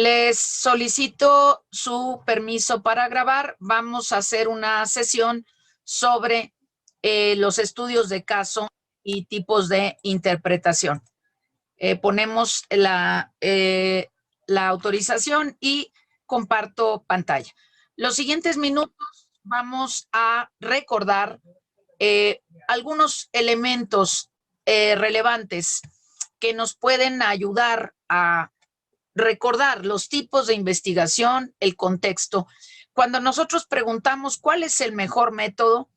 Les solicito su permiso para grabar. Vamos a hacer una sesión sobre los estudios de caso y tipos de interpretación. Ponemos la autorización y comparto pantalla. Los siguientes minutos vamos a recordar algunos elementos relevantes que nos pueden ayudar a recordar los tipos de investigación, el contexto. Cuando nosotros preguntamos cuál es el mejor método,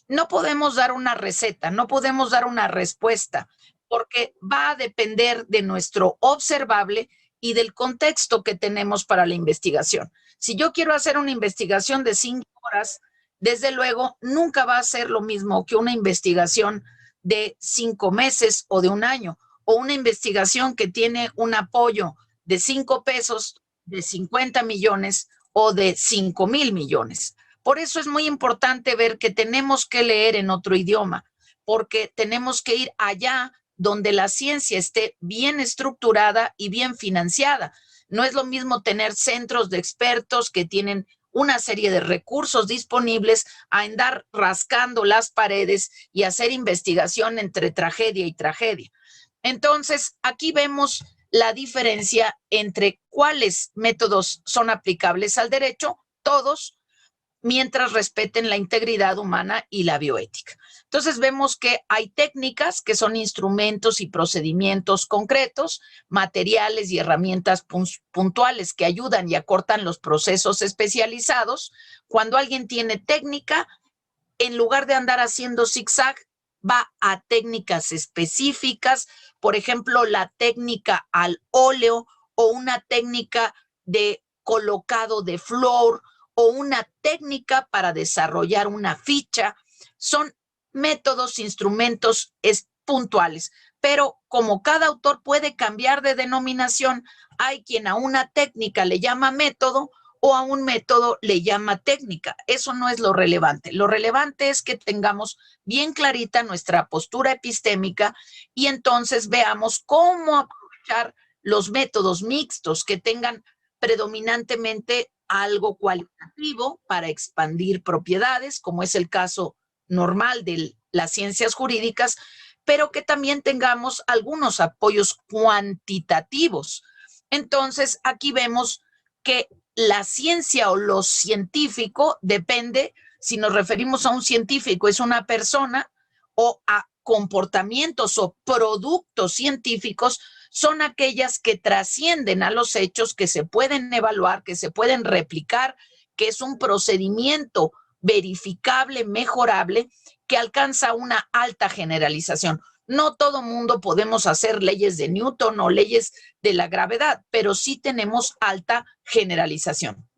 no podemos dar una receta, no podemos dar una respuesta, porque va a depender de nuestro observable y del contexto que tenemos para la investigación. Si yo quiero hacer una investigación de 5 horas, desde luego nunca va a ser lo mismo que una investigación de 5 meses o de un año, o una investigación que tiene un apoyo de 5 pesos, de 50 millones o de 5,000 millones. Por eso es muy importante ver que tenemos que leer en otro idioma, porque tenemos que ir allá donde la ciencia esté bien estructurada y bien financiada. No es lo mismo tener centros de expertos que tienen una serie de recursos disponibles a andar rascando las paredes y hacer investigación entre tragedia y tragedia. Entonces, aquí vemos la diferencia entre cuáles métodos son aplicables al derecho, todos, mientras respeten la integridad humana y la bioética. Entonces vemos que hay técnicas que son instrumentos y procedimientos concretos, materiales y herramientas puntuales que ayudan y acortan los procesos especializados. Cuando alguien tiene técnica, en lugar de andar haciendo zigzag, va a técnicas específicas, por ejemplo, la técnica al óleo o una técnica de colocado de flor o una técnica para desarrollar una ficha. Son métodos, instrumentos puntuales, pero como cada autor puede cambiar de denominación, hay quien a una técnica le llama método o a un método le llama técnica. Eso no es lo relevante. Lo relevante es que tengamos bien clarita nuestra postura epistémica y entonces veamos cómo aprovechar los métodos mixtos que tengan predominantemente algo cualitativo para expandir propiedades, como es el caso normal de las ciencias jurídicas, pero que también tengamos algunos apoyos cuantitativos. Entonces, aquí vemos que la ciencia o lo científico depende, si nos referimos a un científico, es una persona, o a comportamientos o productos científicos, son aquellas que trascienden a los hechos, que se pueden evaluar, que se pueden replicar, que es un procedimiento verificable, mejorable, que alcanza una alta generalización. No todo mundo podemos hacer leyes de Newton o leyes de la gravedad, pero sí tenemos alta generalización.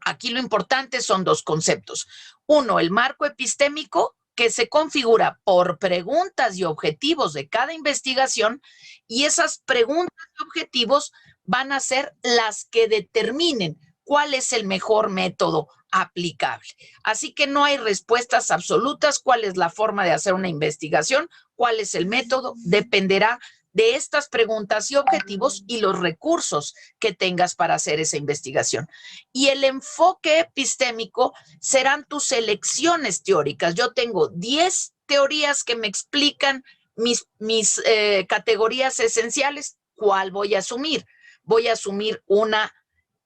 Aquí lo importante son 2 conceptos. Uno, el marco epistémico, que se configura por preguntas y objetivos de cada investigación, y esas preguntas y objetivos van a ser las que determinen cuál es el mejor método aplicable. Así que no hay respuestas absolutas, cuál es la forma de hacer una investigación, cuál es el método, dependerá de estas preguntas y objetivos y los recursos que tengas para hacer esa investigación. Y el enfoque epistémico serán tus elecciones teóricas. Yo tengo 10 teorías que me explican mis categorías esenciales. ¿Cuál voy a asumir? Voy a asumir una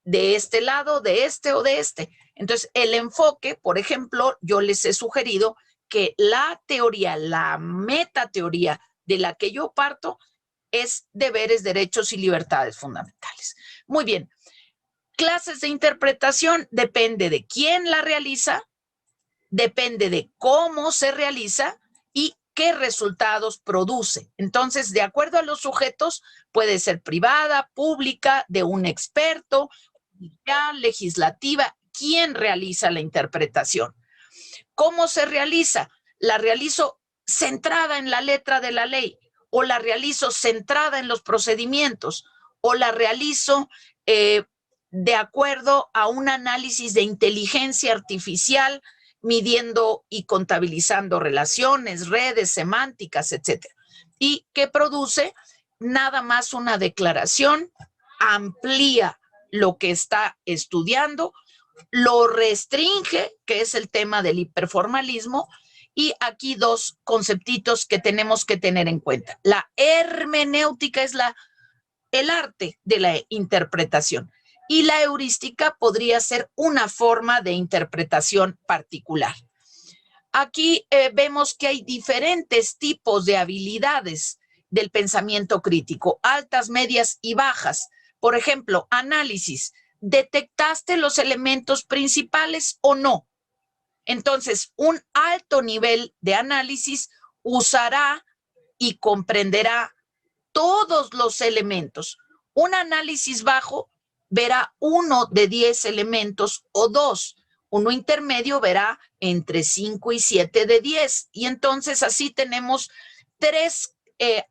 de este lado, de este o de este. Entonces, el enfoque, por ejemplo, yo les he sugerido que la teoría, la metateoría de la que yo parto es deberes, derechos y libertades fundamentales. Muy bien. Clases de interpretación depende de quién la realiza, depende de cómo se realiza y qué resultados produce. Entonces, de acuerdo a los sujetos, puede ser privada, pública, de un experto, legislativa, quién realiza la interpretación. ¿Cómo se realiza? La realizo centrada en la letra de la ley, o la realizo centrada en los procedimientos, o la realizo de acuerdo a un análisis de inteligencia artificial, midiendo y contabilizando relaciones, redes, semánticas, etcétera. ¿Y qué produce? Nada más una declaración, amplía lo que está estudiando, lo restringe, que es el tema del hiperformalismo, y aquí dos conceptitos que tenemos que tener en cuenta. La hermenéutica es el arte de la interpretación y la heurística podría ser una forma de interpretación particular. Aquí vemos que hay diferentes tipos de habilidades del pensamiento crítico, altas, medias y bajas. Por ejemplo, análisis. ¿Detectaste los elementos principales o no? Entonces, un alto nivel de análisis usará y comprenderá todos los elementos. Un análisis bajo verá 1 de 10 elementos o 2. Uno intermedio verá entre 5 y 7 de 10. Y entonces así tenemos 3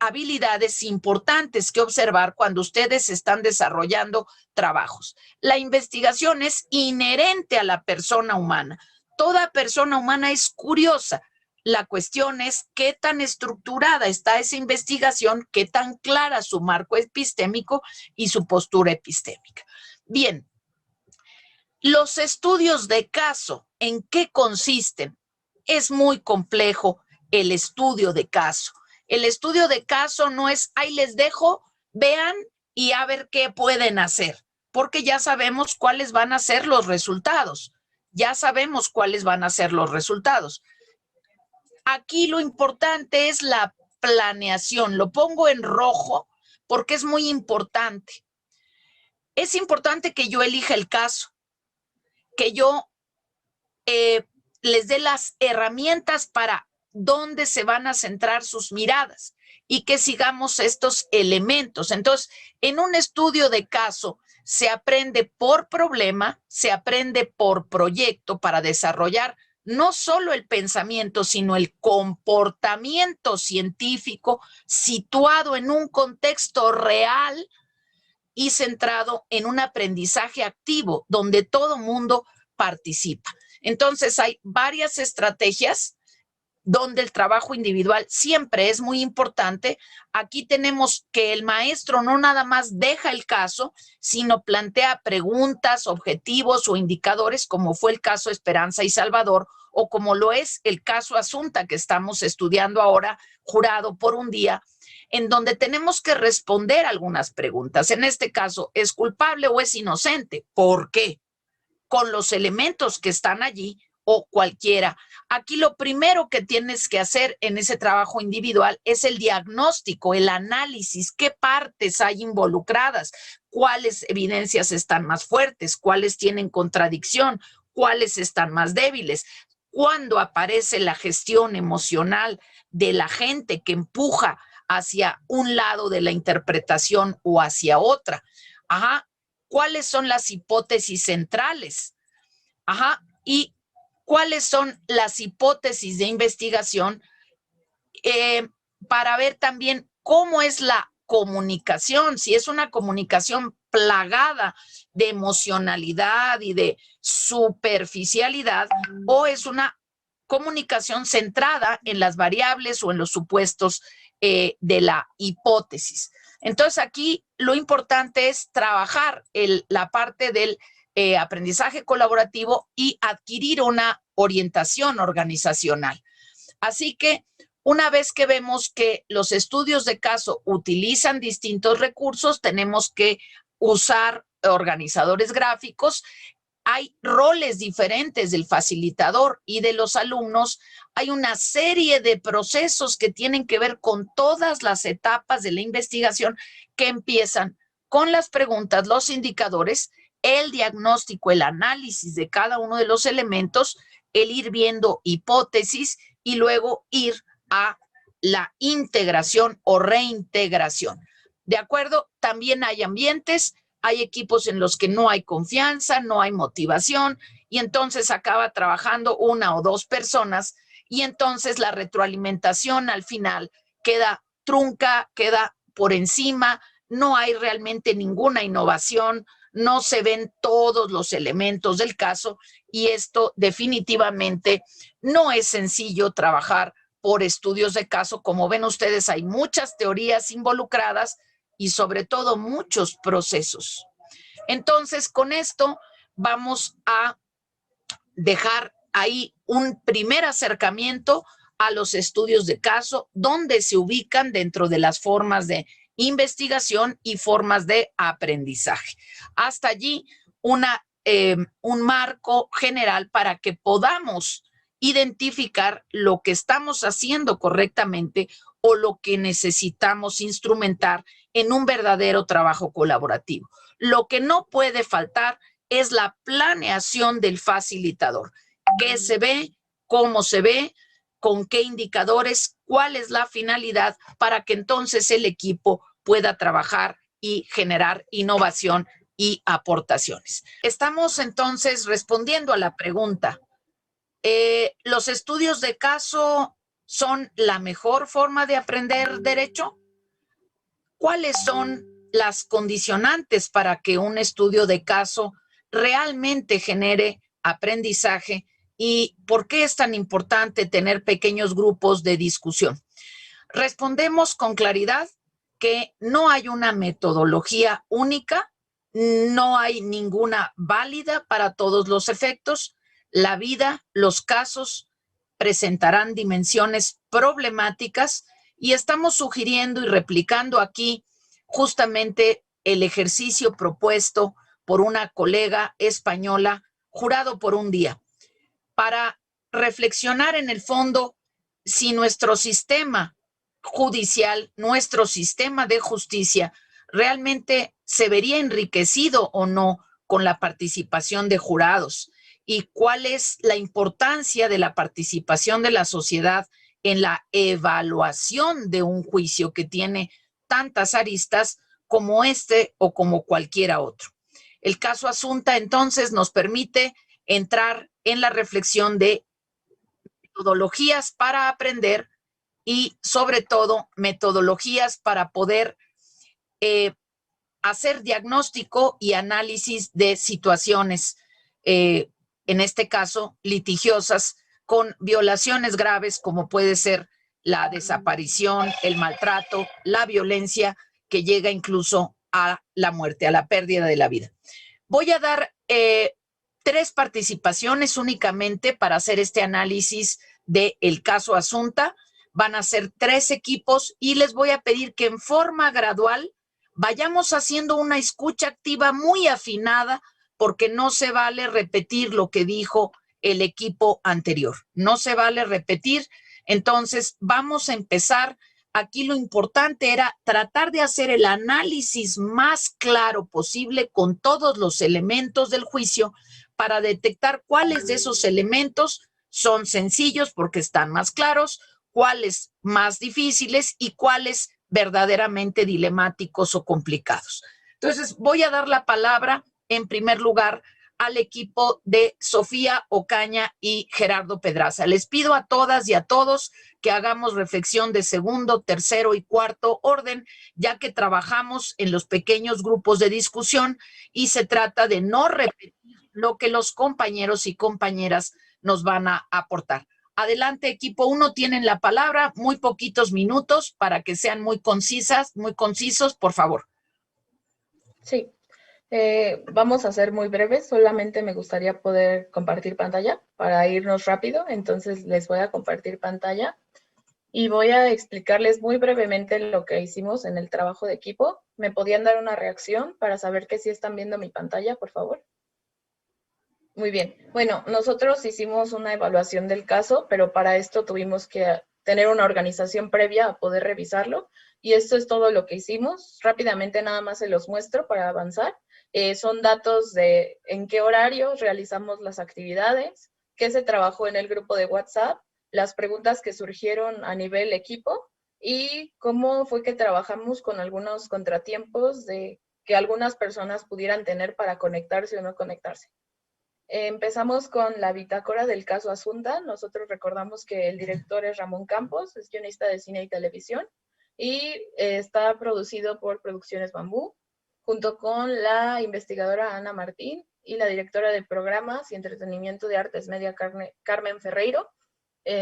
habilidades importantes que observar cuando ustedes están desarrollando trabajos. La investigación es inherente a la persona humana. Toda persona humana es curiosa. La cuestión es qué tan estructurada está esa investigación, qué tan clara su marco epistémico y su postura epistémica. Bien, los estudios de caso, ¿en qué consisten? Es muy complejo el estudio de caso. El estudio de caso no es, ahí les dejo, vean y a ver qué pueden hacer, porque ya sabemos cuáles van a ser los resultados. Ya sabemos cuáles van a ser los resultados. Aquí lo importante es la planeación. Lo pongo en rojo porque es muy importante. Es importante que yo elija el caso, que yo les dé las herramientas para dónde se van a centrar sus miradas y que sigamos estos elementos. Entonces, en un estudio de caso se aprende por problema, se aprende por proyecto para desarrollar no solo el pensamiento, sino el comportamiento científico situado en un contexto real y centrado en un aprendizaje activo donde todo mundo participa. Entonces hay varias estrategias donde el trabajo individual siempre es muy importante. Aquí tenemos que el maestro no nada más deja el caso, sino plantea preguntas, objetivos o indicadores, como fue el caso Esperanza y Salvador, o como lo es el caso Asunta que estamos estudiando ahora, jurado por un día, en donde tenemos que responder algunas preguntas. En este caso, ¿es culpable o es inocente? ¿Por qué? Con los elementos que están allí o cualquiera. Aquí lo primero que tienes que hacer en ese trabajo individual es el diagnóstico, el análisis, qué partes hay involucradas, cuáles evidencias están más fuertes, cuáles tienen contradicción, cuáles están más débiles. Cuando aparece la gestión emocional de la gente que empuja hacia un lado de la interpretación o hacia otra. Ajá. ¿Cuáles son las hipótesis centrales? Ajá. Y cuáles son las hipótesis de investigación para ver también cómo es la comunicación, si es una comunicación plagada de emocionalidad y de superficialidad o es una comunicación centrada en las variables o en los supuestos de la hipótesis. Entonces aquí lo importante es trabajar la parte del aprendizaje colaborativo y adquirir una orientación organizacional. Así que una vez que vemos que los estudios de caso utilizan distintos recursos, tenemos que usar organizadores gráficos. Hay roles diferentes del facilitador y de los alumnos. Hay una serie de procesos que tienen que ver con todas las etapas de la investigación que empiezan con las preguntas, los indicadores, el diagnóstico, el análisis de cada uno de los elementos, el ir viendo hipótesis y luego ir a la integración o reintegración. ¿De acuerdo? También hay ambientes, hay equipos en los que no hay confianza, no hay motivación y entonces acaba trabajando una o dos personas y entonces la retroalimentación al final queda trunca, queda por encima, no hay realmente ninguna innovación, no se ven todos los elementos del caso y esto definitivamente no es sencillo trabajar por estudios de caso. Como ven ustedes, hay muchas teorías involucradas y sobre todo muchos procesos. Entonces, con esto vamos a dejar ahí un primer acercamiento a los estudios de caso, donde se ubican dentro de las formas de investigación y formas de aprendizaje. Hasta allí un marco general para que podamos identificar lo que estamos haciendo correctamente o lo que necesitamos instrumentar en un verdadero trabajo colaborativo. Lo que no puede faltar es la planeación del facilitador. ¿Qué se ve? ¿Cómo se ve? ¿Con qué indicadores? ¿Cuál es la finalidad para que entonces el equipo pueda trabajar y generar innovación y aportaciones? Estamos entonces respondiendo a la pregunta. ¿Los estudios de caso son la mejor forma de aprender derecho? ¿Cuáles son las condicionantes para que un estudio de caso realmente genere aprendizaje y por qué es tan importante tener pequeños grupos de discusión? Respondemos con claridad que no hay una metodología única, no hay ninguna válida para todos los efectos. La vida, los casos presentarán dimensiones problemáticas y estamos sugiriendo y replicando aquí justamente el ejercicio propuesto por una colega española, jurado por un día, para reflexionar en el fondo si nuestro sistema judicial, nuestro sistema de justicia, realmente se vería enriquecido o no con la participación de jurados y cuál es la importancia de la participación de la sociedad en la evaluación de un juicio que tiene tantas aristas como este o como cualquiera otro. El caso Asunta entonces nos permite entrar en la reflexión de metodologías para aprender y sobre todo metodologías para poder hacer diagnóstico y análisis de situaciones, en este caso litigiosas, con violaciones graves como puede ser la desaparición, el maltrato, la violencia que llega incluso a la muerte, a la pérdida de la vida. Voy a dar 3 participaciones únicamente para hacer este análisis del caso Asunta. Van a ser 3 equipos y les voy a pedir que en forma gradual vayamos haciendo una escucha activa muy afinada, porque no se vale repetir lo que dijo el equipo anterior. No se vale repetir. Entonces, vamos a empezar. Aquí lo importante era tratar de hacer el análisis más claro posible con todos los elementos del juicio para detectar cuáles de esos elementos son sencillos porque están más claros, cuáles más difíciles y cuáles verdaderamente dilemáticos o complicados. Entonces, voy a dar la palabra en primer lugar al equipo de Sofía Ocaña y Gerardo Pedraza. Les pido a todas y a todos que hagamos reflexión de segundo, tercero y cuarto orden, ya que trabajamos en los pequeños grupos de discusión y se trata de no repetir lo que los compañeros y compañeras nos van a aportar. Adelante, equipo 1, tienen la palabra, muy poquitos minutos para que sean muy concisas, muy concisos, por favor. Sí, vamos a ser muy breves, solamente me gustaría poder compartir pantalla para irnos rápido, entonces les voy a compartir pantalla y voy a explicarles muy brevemente lo que hicimos en el trabajo de equipo. ¿Me podían dar una reacción para saber que sí están viendo mi pantalla, por favor? Muy bien. Bueno, nosotros hicimos una evaluación del caso, pero para esto tuvimos que tener una organización previa a poder revisarlo. Y esto es todo lo que hicimos. Rápidamente nada más se los muestro para avanzar. Son datos de en qué horarios realizamos las actividades, qué se trabajó en el grupo de WhatsApp, las preguntas que surgieron a nivel equipo y cómo fue que trabajamos con algunos contratiempos de que algunas personas pudieran tener para conectarse o no conectarse. Empezamos con la bitácora del caso Asunta. Nosotros recordamos que el director es Ramón Campos, es guionista de cine y televisión y está producido por Producciones Bambú, junto con la investigadora Ana Martín y la directora de programas y entretenimiento de Artes Media Carmen Ferreiro.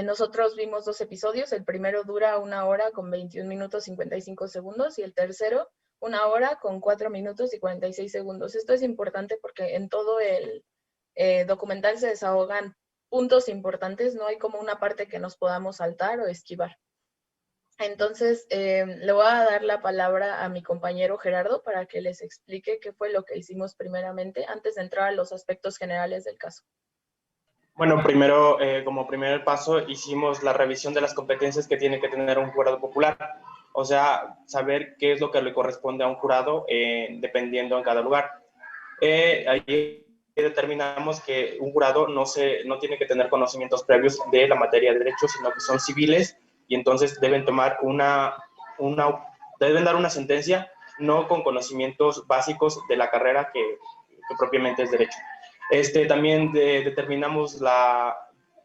Nosotros vimos 2 episodios, el primero dura 1 hora con 21 minutos 55 segundos y el tercero 1 hora con 4 minutos y 46 segundos. Esto es importante porque en todo el documental se desahogan puntos importantes, no hay como una parte que nos podamos saltar o esquivar. Entonces, le voy a dar la palabra a mi compañero Gerardo para que les explique qué fue lo que hicimos primeramente antes de entrar a los aspectos generales del caso. Bueno, primero, como primer paso, hicimos la revisión de las competencias que tiene que tener un jurado popular. O sea, saber qué es lo que le corresponde a un jurado dependiendo en cada lugar. Ahí determinamos que un jurado no tiene que tener conocimientos previos de la materia de derecho, sino que son civiles y entonces deben tomar deben dar una sentencia no con conocimientos básicos de la carrera que propiamente es derecho. También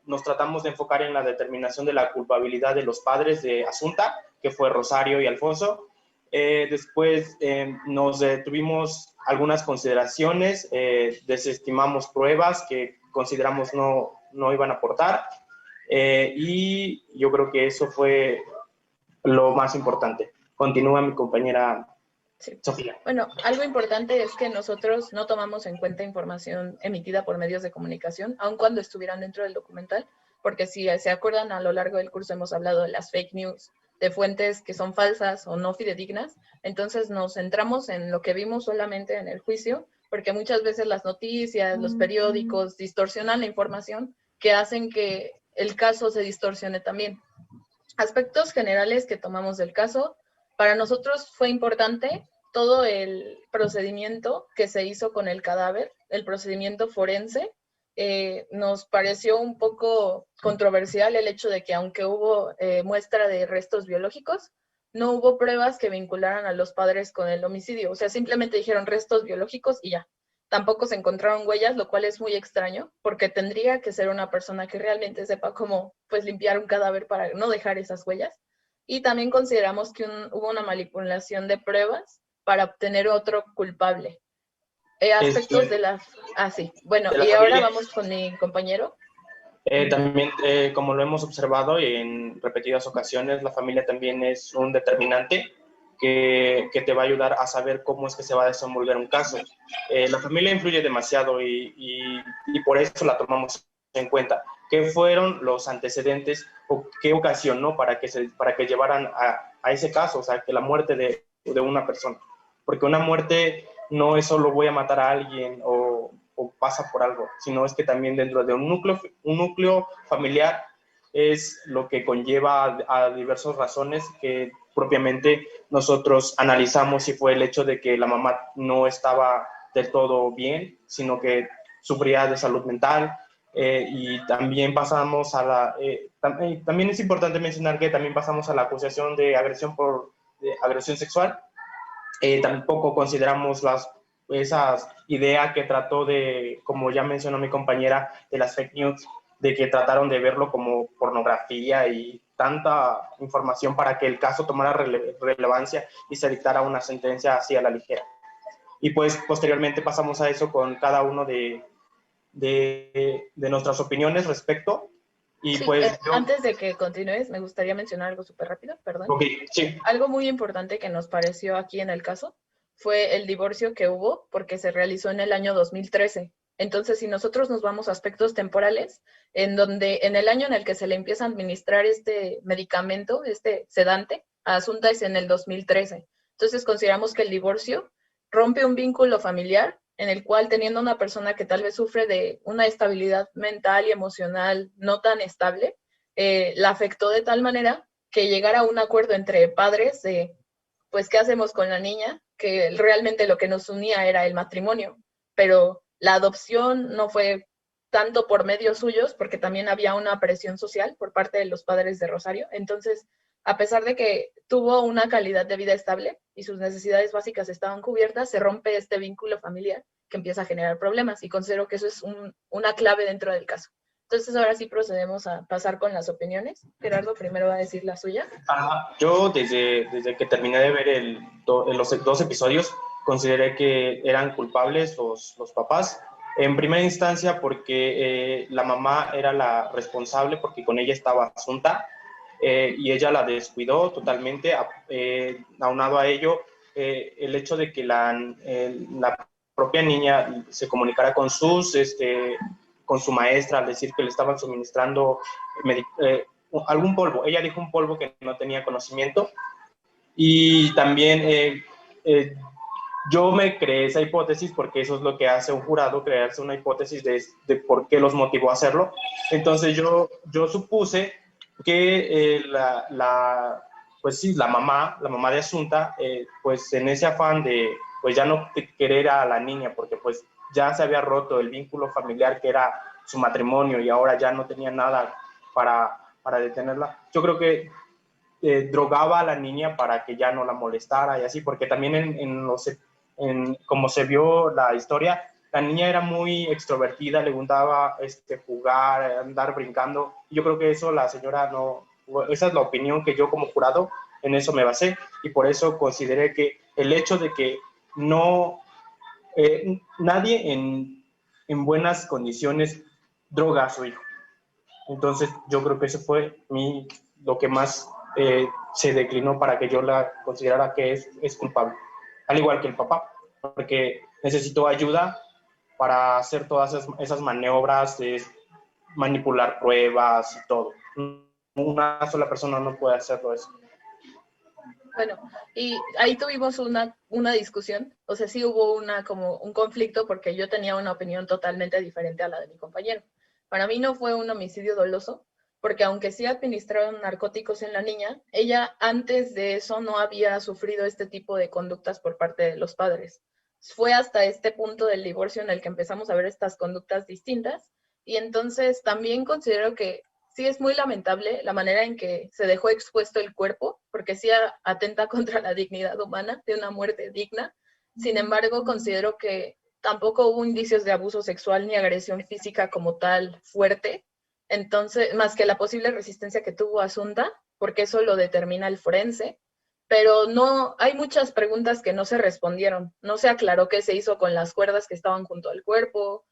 nos tratamos de enfocar en la determinación de la culpabilidad de los padres de Asunta, que fue Rosario y Alfonso. Después nos detuvimos algunas consideraciones, desestimamos pruebas que consideramos no iban a aportar, y yo creo que eso fue lo más importante. Continúa mi compañera. Sí. Sofía. Bueno, algo importante es que nosotros no tomamos en cuenta información emitida por medios de comunicación, aun cuando estuvieran dentro del documental, porque si se acuerdan, a lo largo del curso hemos hablado de las fake news, de fuentes que son falsas o no fidedignas, entonces nos centramos en lo que vimos solamente en el juicio, porque muchas veces las noticias, los periódicos distorsionan la información que hacen que el caso se distorsione también. Aspectos generales que tomamos del caso. Para nosotros fue importante todo el procedimiento que se hizo con el cadáver, el procedimiento forense. Nos pareció un poco controversial el hecho de que aunque hubo muestra de restos biológicos, no hubo pruebas que vincularan a los padres con el homicidio. O sea, simplemente dijeron restos biológicos y ya. Tampoco se encontraron huellas, lo cual es muy extraño, porque tendría que ser una persona que realmente sepa cómo pues, limpiar un cadáver para no dejar esas huellas. Y también consideramos que hubo una manipulación de pruebas para obtener otro culpable. Aspectos de la... Ah, sí. Bueno, y ahora vamos con mi compañero. También, como lo hemos observado en repetidas ocasiones, la familia también es un determinante que te va a ayudar a saber cómo es que se va a desenvolver un caso. La familia influye demasiado y por eso la tomamos en cuenta. ¿Qué fueron los antecedentes o qué ocasionó para que llevaran a ese caso? O sea, que la muerte de una persona. Porque una muerte no es solo voy a matar a alguien o pasa por algo, sino es que también dentro de un núcleo familiar es lo que conlleva a diversas razones que propiamente nosotros analizamos, si fue el hecho de que la mamá no estaba del todo bien, sino que sufría de salud mental, y también pasamos a la... también es importante mencionar que también pasamos a la acusación de agresión sexual. Tampoco consideramos esa idea que trató de, como ya mencionó mi compañera, de las fake news, de que trataron de verlo como pornografía y tanta información para que el caso tomara relevancia y se dictara una sentencia así a la ligera. Y pues posteriormente pasamos a eso con cada uno de nuestras opiniones respecto. Y sí, pues antes de que continúes, me gustaría mencionar algo súper rápido, perdón. Okay, sí. Algo muy importante que nos pareció aquí en el caso fue el divorcio que hubo porque se realizó en el año 2013. Entonces, si nosotros nos vamos a aspectos temporales, en donde en el año en el que se le empieza a administrar este medicamento, este sedante, a Asunta es en el 2013. Entonces, consideramos que el divorcio rompe un vínculo familiar en el cual teniendo una persona que tal vez sufre de una estabilidad mental y emocional no tan estable, la afectó de tal manera que llegara a un acuerdo entre padres de, pues, ¿qué hacemos con la niña? Que realmente lo que nos unía era el matrimonio, pero la adopción no fue tanto por medios suyos, porque también había una presión social por parte de los padres de Rosario. Entonces, a pesar de que tuvo una calidad de vida estable y sus necesidades básicas estaban cubiertas, se rompe este vínculo familiar que empieza a generar problemas y considero que eso es una clave dentro del caso. Entonces, ahora sí procedemos a pasar con las opiniones. Gerardo primero va a decir la suya. Yo desde que terminé de ver los 2 episodios, consideré que eran culpables los papás. En primera instancia porque la mamá era la responsable, porque con ella estaba Asunta, y ella la descuidó totalmente. Aunado a ello, el hecho de que la propia niña se comunicara con con su maestra al decir que le estaban suministrando algún polvo. Ella dijo un polvo que no tenía conocimiento. Y también yo me creé esa hipótesis porque eso es lo que hace un jurado, crearse una hipótesis de por qué los motivó a hacerlo. Entonces yo supuse que pues sí, la mamá de Asunta, pues en ese afán de pues ya no querer a la niña, porque pues ya se había roto el vínculo familiar que era su matrimonio y ahora ya no tenía nada para detenerla. Yo creo que drogaba a la niña para que ya no la molestara y así, porque también como se vio la historia, la niña era muy extrovertida, le gustaba jugar, andar brincando. Yo creo que eso la señora no, esa es la opinión que yo como jurado en eso me basé, y por eso consideré que el hecho de que no, nadie en buenas condiciones droga a su hijo. Entonces yo creo que eso fue lo que más se declinó para que yo la considerara que es culpable, al igual que el papá, porque necesitó ayuda para hacer todas esas maniobras de manipular pruebas y todo. Una sola persona no puede hacerlo eso. Bueno, y ahí tuvimos una discusión, o sea, sí hubo como un conflicto porque yo tenía una opinión totalmente diferente a la de mi compañero. Para mí no fue un homicidio doloso, porque aunque sí administraron narcóticos en la niña, ella antes de eso no había sufrido este tipo de conductas por parte de los padres. Fue hasta este punto del divorcio en el que empezamos a ver estas conductas distintas, y entonces también considero que sí es muy lamentable la manera en que se dejó expuesto el cuerpo, porque sí atenta contra la dignidad humana de una muerte digna. Sin embargo, considero que tampoco hubo indicios de abuso sexual ni agresión física como tal fuerte, entonces, más que la posible resistencia que tuvo Asunta, porque eso lo determina el forense, pero no, hay muchas preguntas que no se respondieron. No se aclaró qué se hizo con las cuerdas que estaban junto al cuerpo,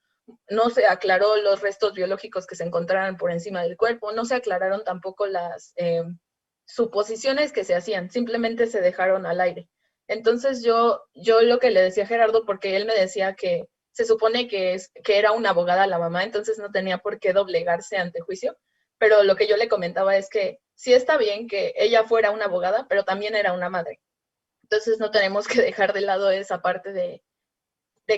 no se aclaró los restos biológicos que se encontraran por encima del cuerpo, no se aclararon tampoco las suposiciones que se hacían, simplemente se dejaron al aire. Entonces yo lo que le decía a Gerardo, porque él me decía que se supone que era una abogada la mamá, entonces no tenía por qué doblegarse ante juicio, pero lo que yo le comentaba es que sí está bien que ella fuera una abogada, pero también era una madre. Entonces no tenemos que dejar de lado esa parte de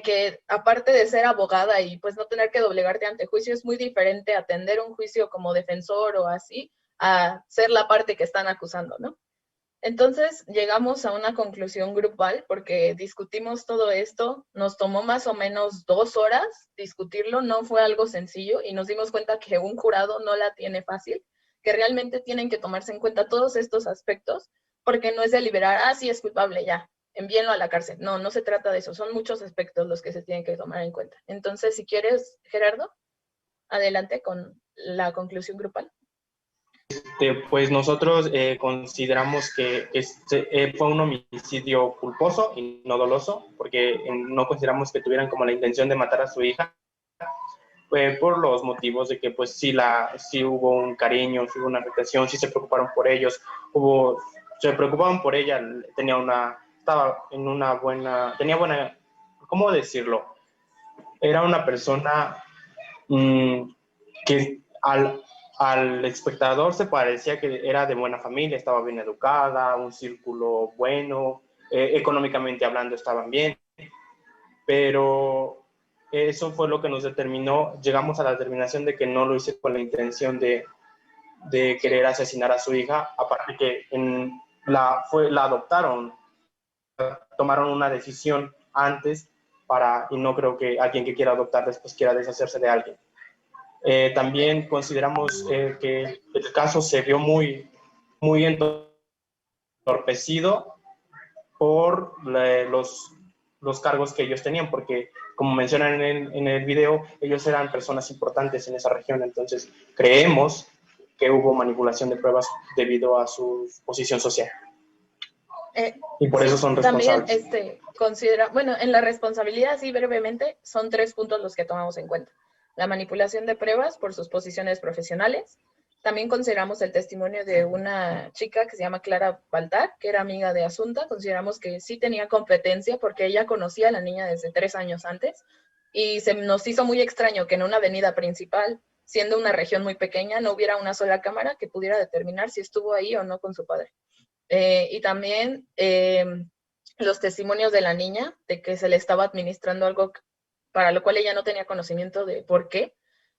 que aparte de ser abogada y pues no tener que doblegarte ante juicio, es muy diferente atender un juicio como defensor o así, a ser la parte que están acusando, ¿no? Entonces llegamos a una conclusión grupal porque discutimos todo esto, nos tomó más o menos 2 horas discutirlo, no fue algo sencillo y nos dimos cuenta que un jurado no la tiene fácil, que realmente tienen que tomarse en cuenta todos estos aspectos, porque no es deliberar, sí es culpable, ya, envíenlo a la cárcel. No, no se trata de eso, son muchos aspectos los que se tienen que tomar en cuenta. Entonces, si quieres, Gerardo, adelante con la conclusión grupal. Pues nosotros consideramos que fue un homicidio culposo y no doloso, porque no consideramos que tuvieran como la intención de matar a su hija, por los motivos de que pues sí hubo un cariño, sí hubo una afectación, sí se preocuparon por ellos, se preocupaban por ella, tenía buena, ¿cómo decirlo? Era una persona que al espectador se parecía que era de buena familia, estaba bien educada, un círculo bueno, económicamente hablando estaban bien, pero eso fue lo que nos determinó, llegamos a la determinación de que no lo hice con la intención de querer asesinar a su hija, aparte que la adoptaron, tomaron una decisión antes y no creo que alguien que quiera adoptar después quiera deshacerse de alguien. También consideramos que el caso se vio muy, muy entorpecido por los cargos que ellos tenían, porque como mencionan en el video, ellos eran personas importantes en esa región, entonces creemos que hubo manipulación de pruebas debido a su posición social. Y por eso son responsables. También bueno, en la responsabilidad, sí, brevemente, son 3 puntos los que tomamos en cuenta. La manipulación de pruebas por sus posiciones profesionales, También consideramos el testimonio de una chica que se llama Clara Baltar, que era amiga de Asunta. Consideramos que sí tenía competencia porque ella conocía a la niña desde 3 años antes y se nos hizo muy extraño que en una avenida principal, siendo una región muy pequeña, no hubiera una sola cámara que pudiera determinar si estuvo ahí o no con su padre. Y también los testimonios de la niña de que se le estaba administrando algo para lo cual ella no tenía conocimiento de por qué,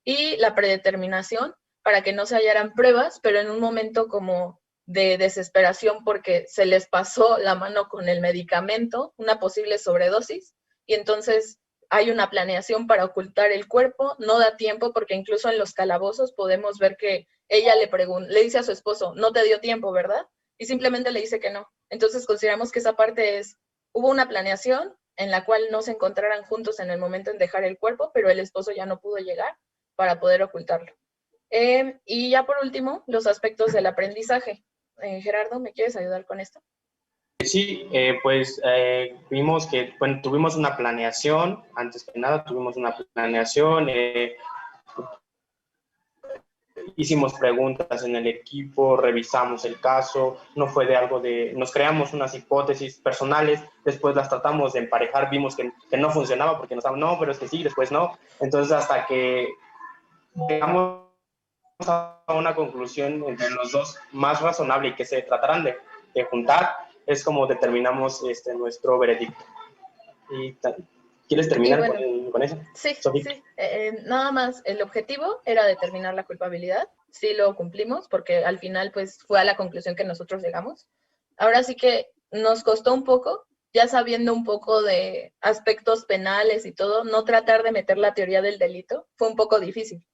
y la predeterminación para que no se hallaran pruebas, pero en un momento como de desesperación porque se les pasó la mano con el medicamento, una posible sobredosis, y entonces hay una planeación para ocultar el cuerpo, no da tiempo porque incluso en los calabozos podemos ver que ella le dice a su esposo, no te dio tiempo, ¿verdad? Y simplemente le dice que no. Entonces consideramos que esa parte hubo una planeación en la cual no se encontraran juntos en el momento en dejar el cuerpo, pero el esposo ya no pudo llegar para poder ocultarlo. Y ya por último, los aspectos del aprendizaje. Gerardo, ¿me quieres ayudar con esto? Sí, pues vimos que, bueno, tuvimos una planeación, antes que nada tuvimos una planeación, hicimos preguntas en el equipo, revisamos el caso, no fue de algo de, nos creamos unas hipótesis personales, después las tratamos de emparejar, vimos que no funcionaba porque nos estaban, no, pero es que sí, después no, entonces hasta que llegamos a una conclusión entre los dos más razonable y que se trataran de juntar, es como determinamos nuestro veredicto. ¿Quieres terminar bueno, con eso? Sí, Sofía. Sí. Nada más, el objetivo era determinar la culpabilidad. Sí lo cumplimos porque al final pues fue a la conclusión que nosotros llegamos. Ahora sí que nos costó un poco, ya sabiendo un poco de aspectos penales y todo, no tratar de meter la teoría del delito. Fue un poco difícil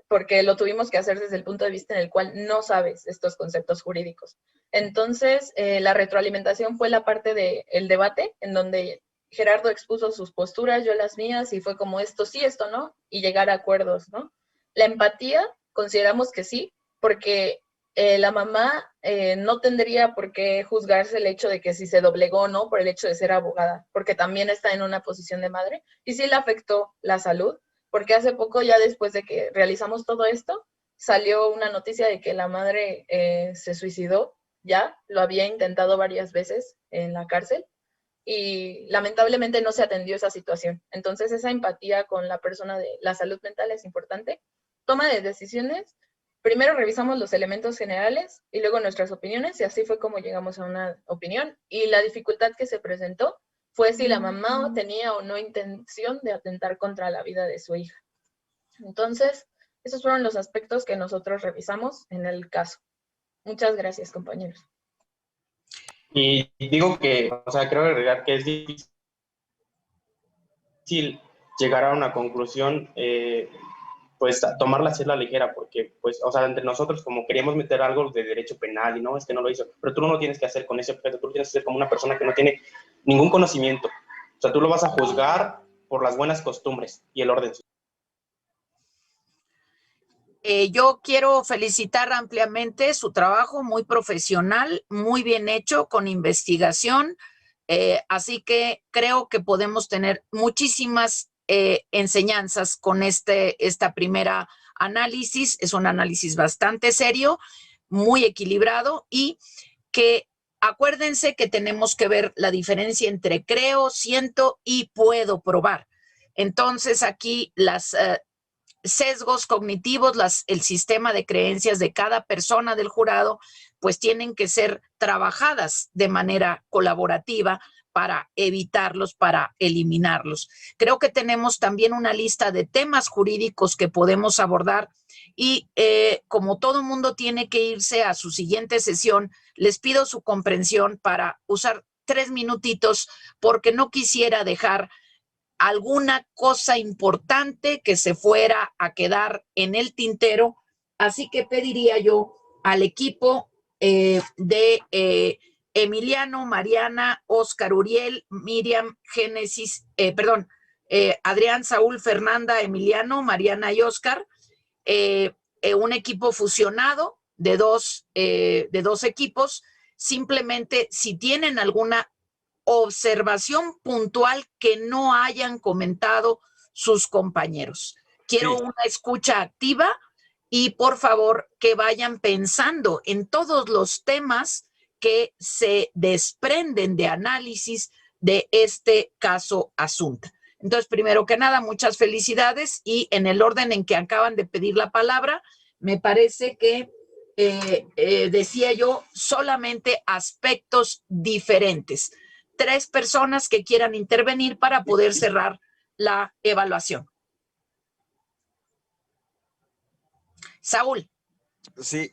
porque lo tuvimos que hacer desde el punto de vista en el cual no sabes estos conceptos jurídicos. Entonces, la retroalimentación fue la parte del debate, en donde Gerardo expuso sus posturas, yo las mías, y fue como esto sí, esto no, y llegar a acuerdos, ¿no? La empatía, consideramos que sí, porque la mamá no tendría por qué juzgarse el hecho de que si se doblegó o no por el hecho de ser abogada, porque también está en una posición de madre, y sí le afectó la salud, porque hace poco, ya después de que realizamos todo esto, salió una noticia de que la madre se suicidó, ya lo había intentado varias veces en la cárcel, y lamentablemente no se atendió esa situación. Entonces esa empatía con la persona de la salud mental es importante. Toma de decisiones, primero revisamos los elementos generales y luego nuestras opiniones, y así fue como llegamos a una opinión. Y la dificultad que se presentó fue si la mamá tenía o no intención de atentar contra la vida de su hija. Entonces, esos fueron los aspectos que nosotros revisamos en el caso. Muchas gracias, compañeros. Y digo que, o sea, creo agregar que es difícil llegar a una conclusión, pues tomarla así a la ligera, porque, pues, o sea, entre nosotros como queríamos meter algo de derecho penal y no, es que no lo hizo, pero tú no lo tienes que hacer con ese objeto, tú lo tienes que hacer como una persona que no tiene ningún conocimiento. O sea, tú lo vas a juzgar por las buenas costumbres y el orden. Yo quiero felicitar ampliamente su trabajo, muy profesional, muy bien hecho, con investigación. Así que creo que podemos tener muchísimas enseñanzas con esta primera análisis. Es un análisis bastante serio, muy equilibrado, y que acuérdense que tenemos que ver la diferencia entre creo, siento y puedo probar. Entonces aquí las sesgos cognitivos, el sistema de creencias de cada persona del jurado, pues tienen que ser trabajadas de manera colaborativa para evitarlos, para eliminarlos. Creo que tenemos también una lista de temas jurídicos que podemos abordar y como todo mundo tiene que irse a su siguiente sesión, les pido su comprensión para usar 3 minutitos porque no quisiera dejar alguna cosa importante que se fuera a quedar en el tintero. Así que pediría yo al equipo de Emiliano, Mariana, Oscar, Uriel, Miriam, Génesis, Adrián, Saúl, Fernanda, Emiliano, Mariana y Oscar, un equipo fusionado de dos equipos. Simplemente si tienen alguna observación puntual que no hayan comentado sus compañeros. Quiero una escucha activa y por favor que vayan pensando en todos los temas que se desprenden de análisis de este caso Asunta. Entonces, primero que nada, muchas felicidades y en el orden en que acaban de pedir la palabra, me parece que decía yo solamente aspectos diferentes. 3 personas que quieran intervenir para poder cerrar la evaluación. Saúl. Sí,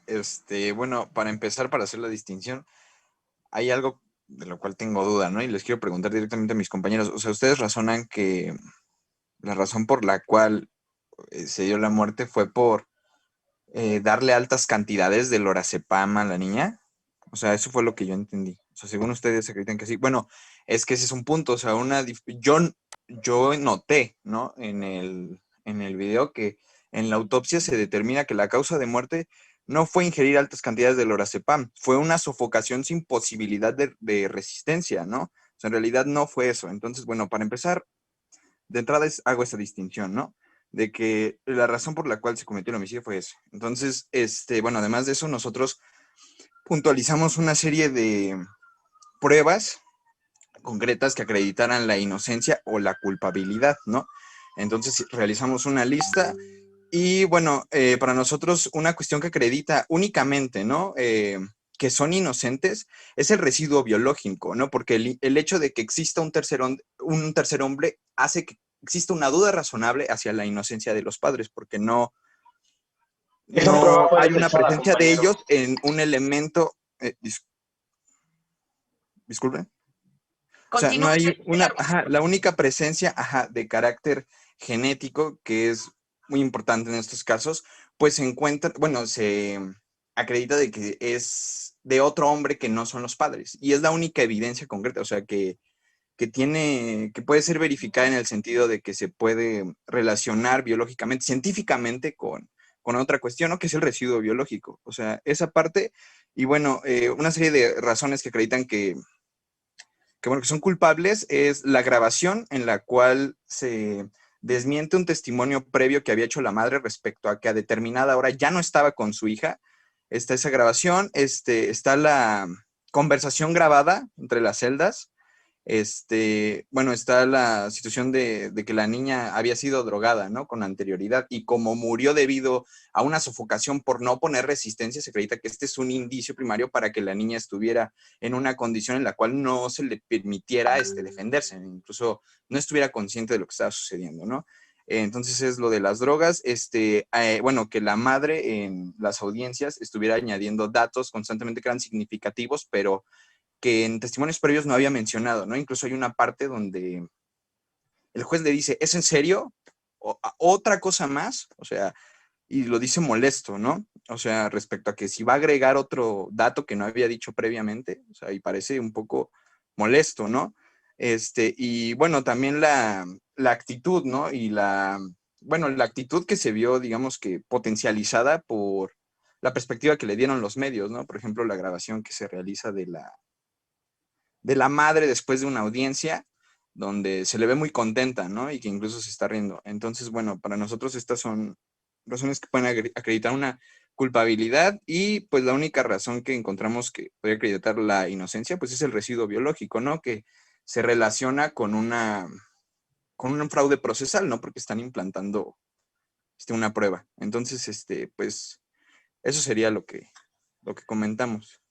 bueno, para empezar, para hacer la distinción, hay algo de lo cual tengo duda, ¿no? Y les quiero preguntar directamente a mis compañeros. O sea, ¿ustedes razonan que la razón por la cual se dio la muerte fue por darle altas cantidades de lorazepam a la niña? O sea, eso fue lo que yo entendí. O sea, según ustedes acreditan que sí. Bueno, es que ese es un punto. O sea, yo noté, ¿no? En el video que en la autopsia se determina que la causa de muerte no fue ingerir altas cantidades de lorazepam, fue una sofocación sin posibilidad de resistencia, ¿no? O sea, en realidad no fue eso. Entonces, bueno, para empezar, de entrada hago esa distinción, ¿no? De que la razón por la cual se cometió el homicidio fue eso. Entonces, bueno, además de eso, nosotros puntualizamos una serie de pruebas concretas que acreditaran la inocencia o la culpabilidad, ¿no? Entonces realizamos una lista y bueno, para nosotros una cuestión que acredita únicamente, ¿no? Que son inocentes es el residuo biológico, ¿no? Porque el hecho de que exista un tercer hombre hace que exista una duda razonable hacia la inocencia de los padres, porque no hay una presencia de ellos en un elemento... disculpen. O sea, no hay la única presencia de carácter genético, que es muy importante en estos casos, pues se encuentra, bueno, se acredita de que es de otro hombre que no son los padres. Y es la única evidencia concreta, o sea, que puede ser verificada en el sentido de que se puede relacionar biológicamente, científicamente con otra cuestión, ¿no? Que es el residuo biológico. O sea, esa parte, y bueno, una serie de razones que acreditan que son culpables es la grabación en la cual se desmiente un testimonio previo que había hecho la madre respecto a que a determinada hora ya no estaba con su hija. Está esa grabación, está la conversación grabada entre las celdas. Bueno, está la situación de que la niña había sido drogada, ¿no? Con anterioridad, y como murió debido a una sofocación por no poner resistencia, se acredita que este es un indicio primario para que la niña estuviera en una condición en la cual no se le permitiera defenderse, incluso no estuviera consciente de lo que estaba sucediendo, ¿no? Entonces es lo de las drogas, bueno, que la madre en las audiencias estuviera añadiendo datos constantemente que eran significativos, pero que en testimonios previos no había mencionado, ¿no? Incluso hay una parte donde el juez le dice, ¿es en serio? ¿Otra cosa más? O sea, y lo dice molesto, ¿no? O sea, respecto a que si va a agregar otro dato que no había dicho previamente, o sea, y parece un poco molesto, ¿no? Y bueno, también la actitud, ¿no? Y la actitud que se vio, digamos que potencializada por la perspectiva que le dieron los medios, ¿no? Por ejemplo, la grabación que se realiza de la madre después de una audiencia donde se le ve muy contenta, ¿no? Y que incluso se está riendo. Entonces, bueno, para nosotros estas son razones que pueden acreditar una culpabilidad, y pues la única razón que encontramos que puede acreditar la inocencia, pues es el residuo biológico, ¿no? Que se relaciona con un fraude procesal, ¿no? Porque están implantando una prueba. Entonces, pues eso sería lo que comentamos.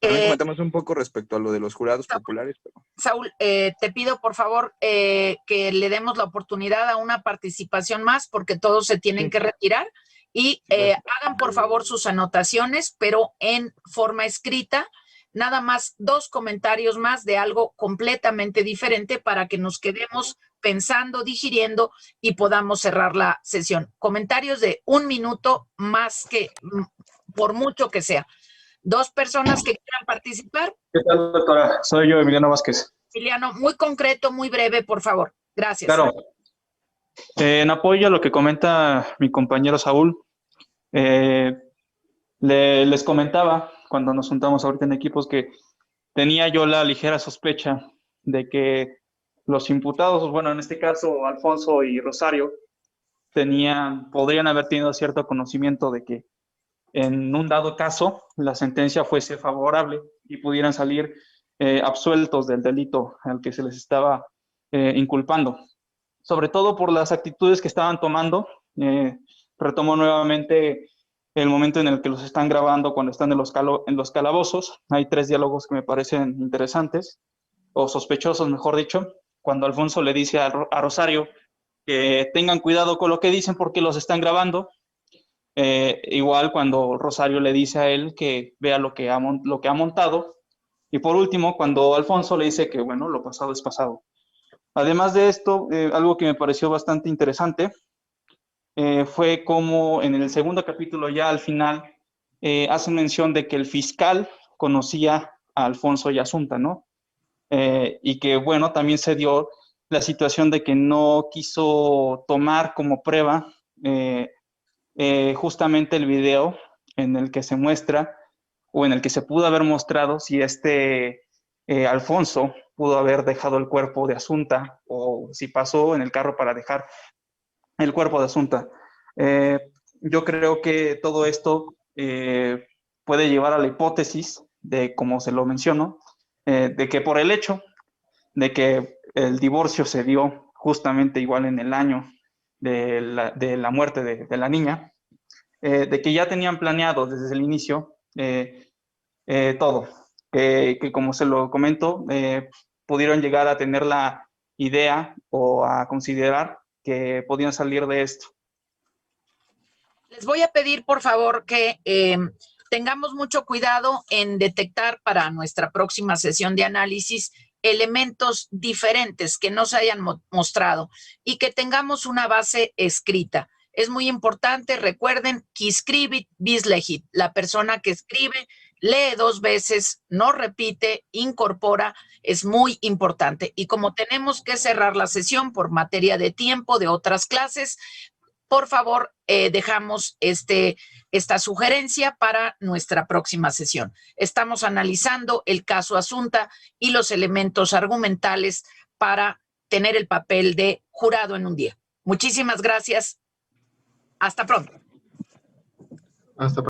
También comentamos un poco respecto a lo de los jurados populares. Pero... Saúl, te pido por favor que le demos la oportunidad a una participación más, porque todos se tienen que retirar, y hagan por favor sus anotaciones, pero en forma escrita. Nada más 2 comentarios más de algo completamente diferente para que nos quedemos pensando, digiriendo y podamos cerrar la sesión. Comentarios de 1 minuto, más que por mucho que sea. 2 personas que quieran participar. ¿Qué tal, doctora? Soy yo, Emiliano Vázquez. Emiliano, muy concreto, muy breve, por favor. Gracias. Claro. En apoyo a lo que comenta mi compañero Saúl, les comentaba cuando nos juntamos ahorita en equipos que tenía yo la ligera sospecha de que los imputados, bueno, en este caso Alfonso y Rosario, podrían haber tenido cierto conocimiento de que en un dado caso la sentencia fuese favorable y pudieran salir absueltos del delito al que se les estaba inculpando. Sobre todo por las actitudes que estaban tomando. Retomo nuevamente el momento en el que los están grabando cuando están en los calabozos. Hay 3 diálogos que me parecen interesantes, o sospechosos, mejor dicho, cuando Alfonso le dice a Rosario que tengan cuidado con lo que dicen porque los están grabando. Igual cuando Rosario le dice a él que vea lo que ha montado. Y por último, cuando Alfonso le dice que, bueno, lo pasado es pasado. Además de esto, algo que me pareció bastante interesante fue como en el segundo capítulo, ya al final, hace mención de que el fiscal conocía a Alfonso y Asunta, ¿no? Y que, bueno, también se dio la situación de que no quiso tomar como prueba justamente el video en el que se muestra, o en el que se pudo haber mostrado si Alfonso pudo haber dejado el cuerpo de Asunta, o si pasó en el carro para dejar el cuerpo de Asunta. Yo creo que todo esto puede llevar a la hipótesis de, como se lo menciono, de que por el hecho de que el divorcio se dio justamente igual en el año de la muerte de la niña, de que ya tenían planeado desde el inicio todo, que como se lo comento, pudieron llegar a tener la idea o a considerar que podían salir de esto. Les voy a pedir, por favor, que tengamos mucho cuidado en detectar para nuestra próxima sesión de análisis elementos diferentes que no se hayan mostrado y que tengamos una base escrita. Es muy importante, recuerden, que escribit bis legit, la persona que escribe lee 2 veces, no repite, incorpora, es muy importante. Y como tenemos que cerrar la sesión por materia de tiempo de otras clases, por favor, dejamos esta sugerencia para nuestra próxima sesión. Estamos analizando el caso Asunta y los elementos argumentales para tener el papel de jurado en un día. Muchísimas gracias. Hasta pronto. Hasta pronto.